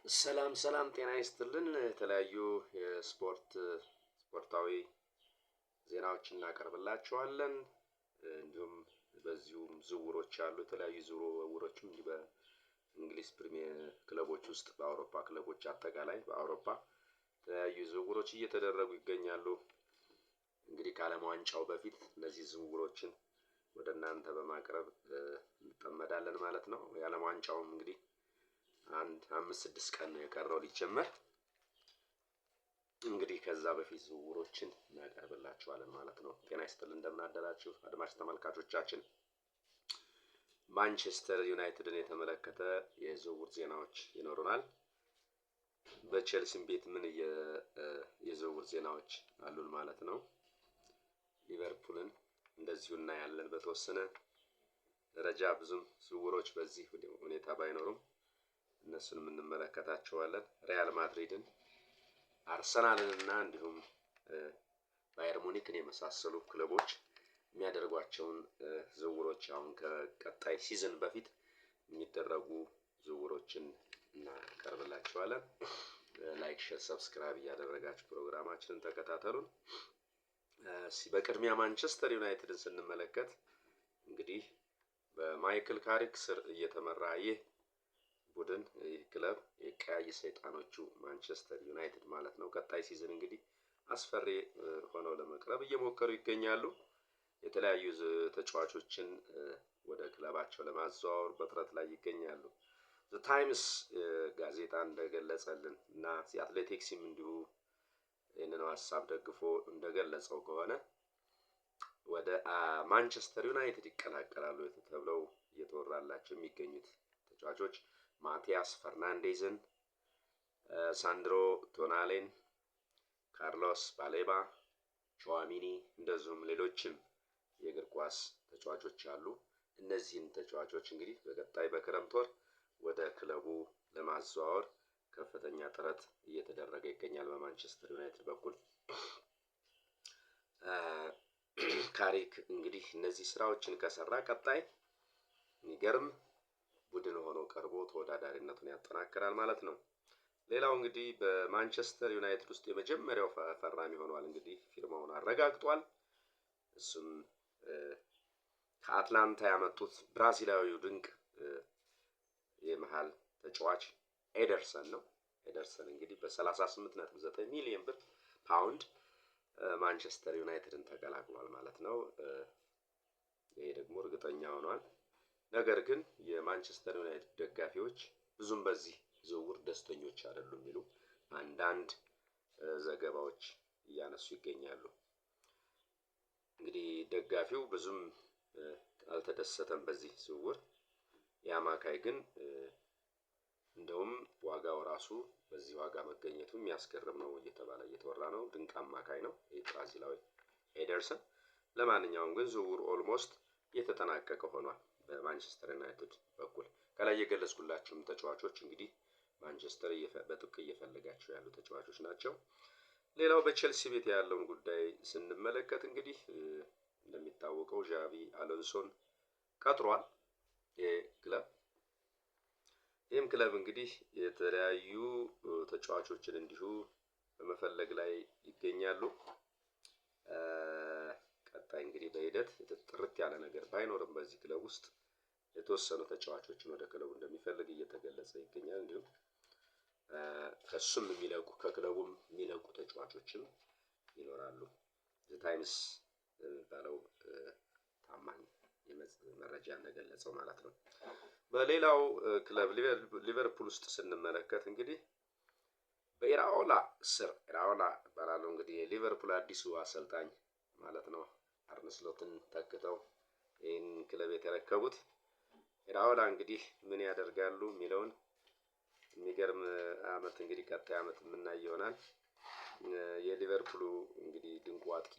ሰላም ጤና ይስጥልን። የተለያዩ ስፖርታዊ ዜናዎችን እናቀርብላችኋለን። እንዲሁም በዚሁም ዝውውሮች አሉ። የተለያዩ ዝውውሮችም እንዲህ በእንግሊዝ ፕሪሚየር ክለቦች ውስጥ በአውሮፓ ክለቦች አጠቃላይ በአውሮፓ የተለያዩ ዝውውሮች እየተደረጉ ይገኛሉ። እንግዲህ ከዓለም ዋንጫው በፊት እነዚህ ዝውውሮችን ወደ እናንተ በማቅረብ እንጠመዳለን ማለት ነው። የዓለም ዋንጫውም እንግዲህ አንድ 5-6 ቀን ነው የቀረው ሊጀመር። እንግዲህ ከዛ በፊት ዝውውሮችን እናቀርብላችኋለን ማለት ነው። ጤና ይስጥልን፣ እንደምን አደራችሁ አድማጭ ተመልካቾቻችን። ማንቸስተር ዩናይትድን የተመለከተ የዝውውር ዜናዎች ይኖሩናል። በቼልሲም ቤት ምን የዝውውር ዜናዎች አሉን ማለት ነው። ሊቨርፑልን እንደዚሁ እናያለን። በተወሰነ ደረጃ ብዙም ዝውውሮች በዚህ ሁኔታ ባይኖሩም እነሱንም እንመለከታቸዋለን። ሪያል ማድሪድን፣ አርሰናልን እና እንዲሁም ባየር ሙኒክን የመሳሰሉ ክለቦች የሚያደርጓቸውን ዝውውሮች አሁን ከቀጣይ ሲዝን በፊት የሚደረጉ ዝውውሮችን እናቀርብላችኋለን። ላይክ፣ ሼር፣ ሰብስክራይብ እያደረጋችሁ ፕሮግራማችንን ተከታተሉን። በቅድሚያ ማንቸስተር ዩናይትድን ስንመለከት እንግዲህ በማይክል ካሪክ ስር እየተመራ ይህ ቡድን ይህ ክለብ የቀያይ ሰይጣኖቹ ማንቸስተር ዩናይትድ ማለት ነው ቀጣይ ሲዝን እንግዲህ አስፈሪ ሆነው ለመቅረብ እየሞከሩ ይገኛሉ። የተለያዩ ተጫዋቾችን ወደ ክለባቸው ለማዘዋወር በጥረት ላይ ይገኛሉ። ዘ ታይምስ ጋዜጣ እንደገለጸልን እና አትሌቲክስም እንዲሁ ይህንን ሀሳብ ደግፎ እንደገለጸው ከሆነ ወደ ማንቸስተር ዩናይትድ ይቀላቀላሉ ተብለው እየተወራላቸው የሚገኙት ተጫዋቾች ማቲያስ ፈርናንዴዝን፣ ሳንድሮ ቶናሌን፣ ካርሎስ ባሌባ፣ ቹዋሚኒ እንደዚሁም ሌሎችም የእግር ኳስ ተጫዋቾች አሉ። እነዚህን ተጫዋቾች እንግዲህ በቀጣይ በክረምት ወር ወደ ክለቡ ለማዘዋወር ከፍተኛ ጥረት እየተደረገ ይገኛል በማንቸስተር ዩናይትድ በኩል። ካሪክ እንግዲህ እነዚህ ስራዎችን ከሰራ ቀጣይ የሚገርም ቡድን ሆኖ ቀርቦ ተወዳዳሪነቱን ያጠናክራል ማለት ነው። ሌላው እንግዲህ በማንቸስተር ዩናይትድ ውስጥ የመጀመሪያው ፈራሚ ሆኗል። እንግዲህ ፊርማውን አረጋግጧል። እሱም ከአትላንታ ያመጡት ብራዚላዊው ድንቅ የመሃል ተጫዋች ኤደርሰን ነው። ኤደርሰን እንግዲህ በ38.9 ሚሊዮን ፓውንድ ማንቸስተር ዩናይትድን ተቀላቅሏል ማለት ነው። ይሄ ደግሞ እርግጠኛ ሆኗል። ነገር ግን የማንቸስተር ዩናይትድ ደጋፊዎች ብዙም በዚህ ዝውውር ደስተኞች አይደሉም የሚሉ አንዳንድ ዘገባዎች እያነሱ ይገኛሉ። እንግዲህ ደጋፊው ብዙም አልተደሰተም በዚህ ዝውውር። የአማካይ ግን እንደውም ዋጋው ራሱ በዚህ ዋጋ መገኘቱ የሚያስገርም ነው እየተወራ ነው። ድንቅ አማካይ ነው የብራዚላዊ ኤደርሰን። ለማንኛውም ግን ዝውውር ኦልሞስት የተጠናቀቀ ሆኗል በማንቸስተር ዩናይትድ በኩል። ከላይ የገለጽኩላችሁም ተጫዋቾች እንግዲህ ማንቸስተር በጥብቅ እየፈለጋቸው ያሉ ተጫዋቾች ናቸው። ሌላው በቼልሲ ቤት ያለውን ጉዳይ ስንመለከት እንግዲህ እንደሚታወቀው ዣቪ አሎንሶን ቀጥሯል ይህም ክለብ እንግዲህ የተለያዩ ተጫዋቾችን እንዲሁ በመፈለግ ላይ ይገኛሉ። ቀጣይ እንግዲህ በሂደት ጥርት ያለ ነገር ባይኖርም በዚህ ክለብ ውስጥ የተወሰኑ ተጫዋቾችን ወደ ክለቡ እንደሚፈልግ እየተገለጸ ይገኛል። እንዲሁም ከሱም የሚለቁ ከክለቡም የሚለቁ ተጫዋቾችም ይኖራሉ። ዘ ታይምስ የሚባለው ታማኝ መረጃ እንደገለጸው ማለት ነው። በሌላው ክለብ ሊቨርፑል ውስጥ ስንመለከት እንግዲህ በኢራኦላ ይባላሉ እንግዲህ የሊቨርፑል አዲሱ አሰልጣኝ ማለት ነው። አርነ ስሎትን ተክተው ይህን ክለብ የተረከቡት ኢራኦላ እንግዲህ ምን ያደርጋሉ የሚለውን የሚገርም አመት እንግዲህ ቀጣይ አመት የምናይ ይሆናል። የሊቨርፑሉ እንግዲህ ድንቁ አጥቂ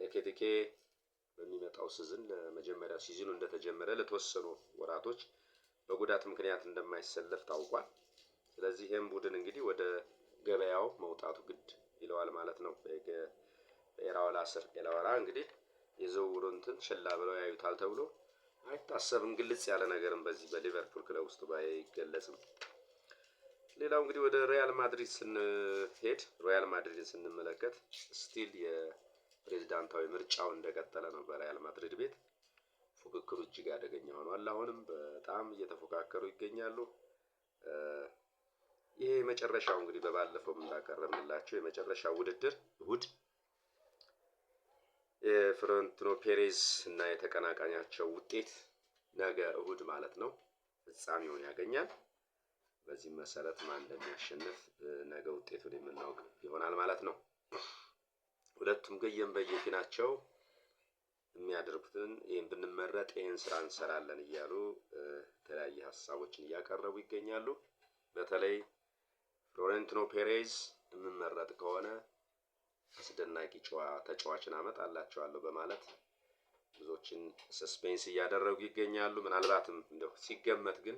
ኤኬቲኬ በሚመጣው ሲዝን ለመጀመሪያ ሲዝኑ እንደተጀመረ ለተወሰኑ ወራቶች በጉዳት ምክንያት እንደማይሰለፍ ታውቋል። ስለዚህ ይህም ቡድን እንግዲህ ወደ ገበያው መውጣቱ ግድ ይለዋል ማለት ነው። በኢራኦላ ስር ኢራኦላ እንግዲህ የዝውውሩን ችላ ብለው ያዩታል ተብሎ አይታሰብም። ግልጽ ያለ ነገርም በዚህ በሊቨርፑል ክለብ ውስጥ ባይገለጽም ሌላው እንግዲህ ወደ ሪያል ማድሪድ ስንሄድ ሪያል ማድሪድን ስንመለከት ስቲል የፕሬዝዳንታዊ ምርጫው እንደቀጠለ ነው። በሪያል ማድሪድ ቤት ፉክክሩ እጅግ አደገኛ ሆኗል። አሁንም በጣም እየተፎካከሩ ይገኛሉ። ይሄ የመጨረሻው እንግዲህ በባለፈው እንዳቀረብንላቸው የመጨረሻው ውድድር እሁድ የፍሎሬንቲኖ ፔሬዝ እና የተቀናቃኛቸው ውጤት ነገ እሁድ ማለት ነው ፍጻሜውን ያገኛል። በዚህም መሰረት ማን እንደሚያሸንፍ ነገ ውጤቱን የምናውቅ ይሆናል ማለት ነው። ሁለቱም ገየም በየፊናቸው የሚያደርጉትን ይህን ብንመረጥ ይህን ስራ እንሰራለን እያሉ የተለያየ ሀሳቦችን እያቀረቡ ይገኛሉ። በተለይ ፍሎሬንቲኖ ፔሬዝ የምመረጥ ከሆነ አስደናቂ ተጫዋችን አመጣላቸዋለሁ በማለት ብዙዎችን ሰስፔንስ እያደረጉ ይገኛሉ። ምናልባትም እንደው ሲገመት ግን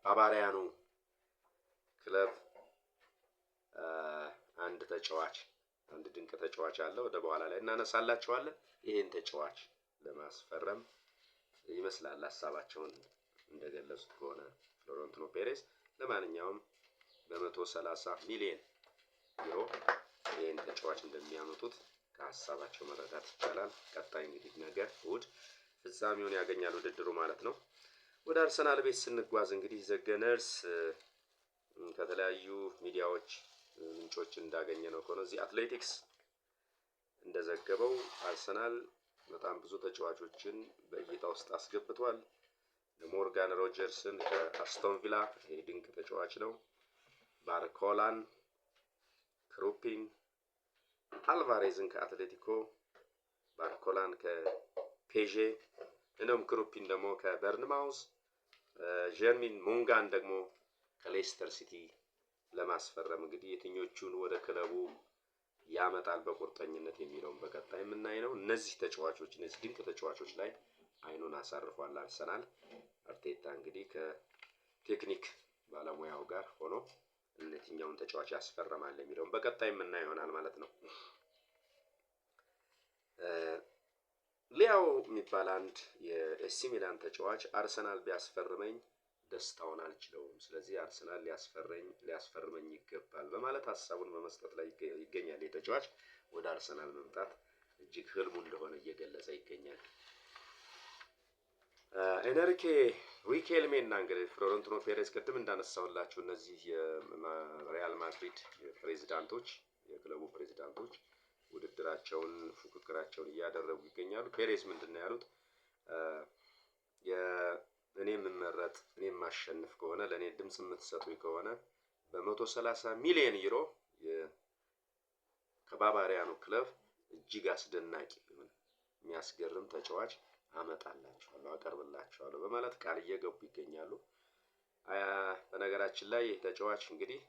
ባቫሪያኑ ክለብ አንድ ድንቅ ተጫዋች አለ። ወደ በኋላ ላይ እናነሳላቸዋለን። ይሄን ተጫዋች ለማስፈረም ይመስላል ሀሳባቸውን እንደገለጹት ከሆነ ፍሎሬንቲኖ ፔሬዝ። ለማንኛውም በ130 ሚሊዮን ዩሮ ይህን ተጫዋች እንደሚያመጡት ከሀሳባቸው መረዳት ይቻላል። ቀጣይ እንግዲህ ነገ እሁድ ፍጻሜውን ያገኛል ውድድሩ ማለት ነው። ወደ አርሰናል ቤት ስንጓዝ እንግዲህ ዘገነርስ ከተለያዩ ሚዲያዎች ምንጮች እንዳገኘ ነው ከሆነ እዚህ አትሌቲክስ እንደዘገበው አርሰናል በጣም ብዙ ተጫዋቾችን በእይታ ውስጥ አስገብቷል። ሞርጋን ሮጀርስን ከአስቶን ቪላ ይሄ ድንቅ ተጫዋች ነው። ባርኮላን፣ ክሩፒን፣ አልቫሬዝን ከአትሌቲኮ፣ ባርኮላን ከፔዤ እንዲሁም ክሩፒን ደግሞ ከበርንማውዝ፣ ጀርሚን ሙንጋን ደግሞ ከሌስተር ሲቲ ለማስፈረም እንግዲህ የትኞቹን ወደ ክለቡ ያመጣል በቁርጠኝነት የሚለውን በቀጣይ የምናይ ነው። እነዚህ ድንቅ ተጫዋቾች ላይ አይኑን አሳርፏል አርሰናል። አርቴታ እንግዲህ ከቴክኒክ ባለሙያው ጋር ሆኖ የትኛውን ተጫዋች ያስፈርማል የሚለውን በቀጣይ የምናይ ይሆናል ማለት ነው። ሊያው የሚባል አንድ የኤሲ ሚላን ተጫዋች አርሰናል ቢያስፈርመኝ ደስታውን አልችለውም፣ ስለዚህ አርሰናል ሊያስፈርመኝ ይገባል በማለት ሀሳቡን በመስጠት ላይ ይገኛል። የተጫዋች ወደ አርሰናል መምጣት እጅግ ህልሙ እንደሆነ እየገለጸ ይገኛል። ኤነሪኬ ሪኬልሜና እንግዲህ ፍሎሬንቲኖ ፔሬዝ ቅድም እንዳነሳውላችሁ እነዚህ የሪያል ማድሪድ ፕሬዝዳንቶች የክለቡ ፕሬዝዳንቶች ውድድራቸውን ፉክክራቸውን እያደረጉ ይገኛሉ። ፔሬዝ ምንድነው ያሉት? እኔ የምመረጥ እኔ የማሸንፍ ከሆነ ለእኔ ድምፅ የምትሰጡኝ ከሆነ በ130 ሚሊዮን ዩሮ ከባቫሪያኑ ክለብ እጅግ አስደናቂ የሚያስገርም ተጫዋች አመጣላችኋለሁ፣ አቀርብላችኋለሁ በማለት ቃል እየገቡ ይገኛሉ። በነገራችን ላይ ይህ ተጫዋች እንግዲህ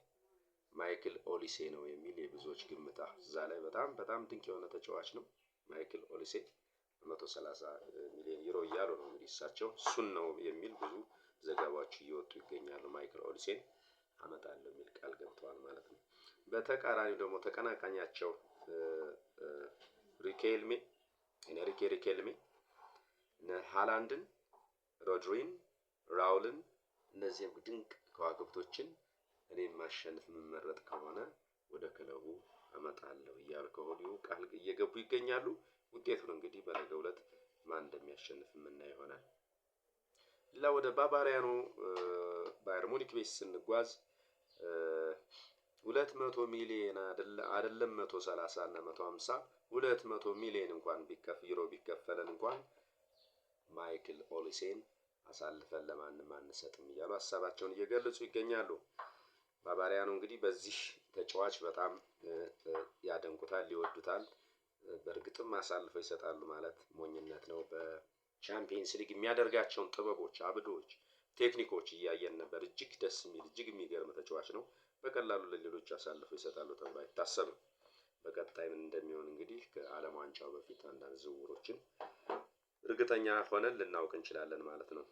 ማይክል ኦሊሴ ነው የሚል የብዙዎች ግምታ እዛ ላይ በጣም ድንቅ የሆነ ተጫዋች ነው ማይክል ኦሊሴ። 130 ሚሊዮን ዩሮ እያሉ ነው እንግዲህ እሳቸው እሱን ነው የሚል ብዙ ዘገባዎች እየወጡ ይገኛሉ። ማይክል ኦሊሴን አመጣለሁ የሚል ቃል ገብተዋል ማለት ነው። በተቃራኒው ደግሞ ተቀናቃኛቸው ኤነሪኬ ሪኬልሜ ሃላንድን፣ ሮድሪን፣ ራውልን እነዚህም ድንቅ ከዋክብቶችን እኔ ማሸነፍ የምመረጥ ከሆነ ወደ ክለቡ አመጣለሁ እያሉ ከሆዲሁ ቃል እየገቡ ይገኛሉ። ውጤቱን እንግዲህ በነገው ዕለት ማን እንደሚያሸንፍ የምናየው ይሆናል። ሌላ ወደ ባቫሪያኑ ባየር ሙኒክ ቤት ስንጓዝ 200 ሚሊዮን አይደለም 130 እና 150 200 ሚሊዮን እንኳን ዩሮ ቢከፈለን እንኳን ማይክል ኦሊሴን አሳልፈን ለማንም አንሰጥም እያሉ ሀሳባቸውን እየገለጹ ይገኛሉ። ባቫሪያኑ እንግዲህ በዚህ ተጫዋች በጣም ያደንቁታል፣ ይወዱታል። በእርግጥም አሳልፈው ይሰጣሉ ማለት ሞኝነት ነው። በቻምፒየንስ ሊግ የሚያደርጋቸውን ጥበቦች፣ አብዶች፣ ቴክኒኮች እያየን ነበር። እጅግ ደስ የሚል እጅግ የሚገርም ተጫዋች ነው። በቀላሉ ለሌሎች አሳልፈው ይሰጣሉ ተብሎ አይታሰብም። በቀጣይ ምን እንደሚሆን እንግዲህ ከዓለም ዋንጫው በፊት አንዳንድ ዝውውሮችን እርግጠኛ ሆነን ልናውቅ እንችላለን ማለት ነው።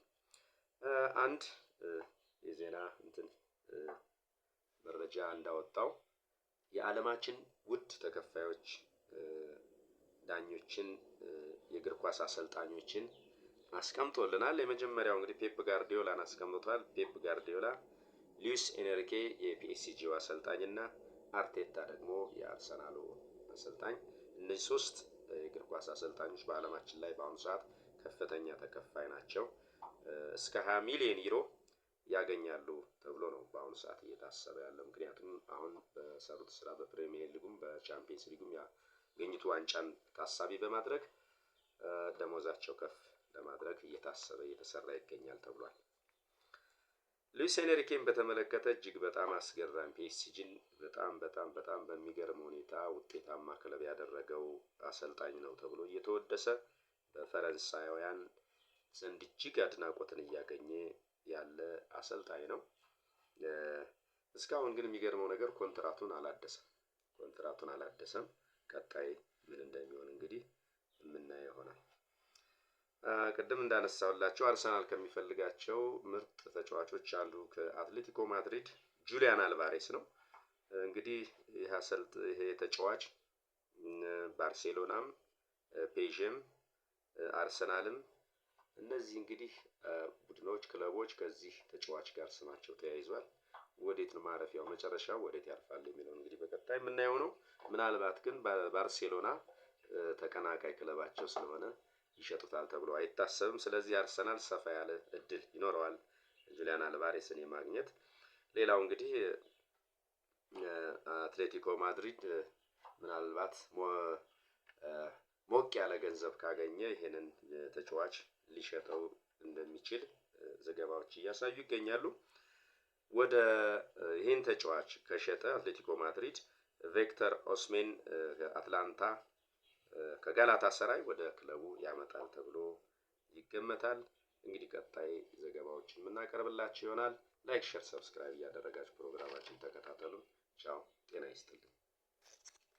አንድ የዜና መረጃ እንዳወጣው የዓለማችን ውድ ተከፋዮች ዳኞችን የእግር ኳስ አሰልጣኞችን አስቀምጦልናል። የመጀመሪያው እንግዲህ ፔፕ ጋርዲዮላን አስቀምጧል። ፔፕ ጋርዲዮላ ሉዊስ ኤንሪኬ የፒኤስጂው አሰልጣኝና አርቴታ ደግሞ የአርሰናሉ አሰልጣኝ። እነዚህ ሶስት የእግር ኳስ አሰልጣኞች በዓለማችን ላይ በአሁኑ ሰዓት ከፍተኛ ተከፋይ ናቸው። እስከ 20 ሚሊዮን ዩሮ ያገኛሉ ተብሎ ነው በአሁኑ ሰዓት እየታሰበ ያለው። ምክንያቱም አሁን በሰሩት ስራ በፕሪሚየር ሊጉም በቻምፒየንስ ሊጉም ያገኙት ዋንጫን ታሳቢ በማድረግ ደሞዛቸው ከፍ ለማድረግ እየተሰራ ይገኛል ተብሏል። ሉዊስ ኤንሪኬን በተመለከተ እጅግ በጣም አስገራሚ ፒኤስጂን በጣም በሚገርም ሁኔታ ውጤታማ ክለብ ያደረገው አሰልጣኝ ነው ተብሎ እየተወደሰ በፈረንሳያውያን ዘንድ እጅግ አድናቆትን እያገኘ ያለ አሰልጣኝ ነው። እስካሁን ግን የሚገርመው ነገር ኮንትራቱን አላደሰም። ቀጣይ ምን እንደሚሆን እንግዲህ የምናየው ይሆናል። ቅድም እንዳነሳውላቸው አርሰናል ከሚፈልጋቸው ምርጥ ተጫዋቾች አንዱ ከአትሌቲኮ ማድሪድ ጁሊያን አልቫሬስ ነው። እንግዲህ ይሄ ተጫዋች ባርሴሎናም፣ ፔዥም፣ አርሰናልም እነዚህ እንግዲህ ቡድኖች ክለቦች ከዚህ ተጫዋች ጋር ስማቸው ተያይዟል። ወዴት ነው ማረፊያው መጨረሻው ወዴት ያርፋል የሚለው እንግዲህ በቀጣይ የምናየው ነው። ምናልባት ግን ባርሴሎና ተቀናቃይ ክለባቸው ስለሆነ ይሸጡታል ተብሎ አይታሰብም። ስለዚህ አርሰናል ሰፋ ያለ እድል ይኖረዋል ጁሊያን አልቫሬስን የማግኘት። ሌላው እንግዲህ አትሌቲኮ ማድሪድ ምናልባት ሞቅ ያለ ገንዘብ ካገኘ ይሄንን ተጫዋች ሊሸጠው እንደሚችል ዘገባዎች እያሳዩ ይገኛሉ። ወደ ይህን ተጫዋች ከሸጠ አትሌቲኮ ማድሪድ ቪክተር ኦስሜን አትላንታ ከጋላታ ሰራይ ወደ ክለቡ ያመጣል ተብሎ ይገመታል። እንግዲህ ቀጣይ ዘገባዎችን የምናቀርብላችሁ ይሆናል። ላይክ፣ ሼር፣ ሰብስክራይብ እያደረጋችሁ ፕሮግራማችን ተከታተሉ። ቻው፣ ጤና ይስጥልኝ።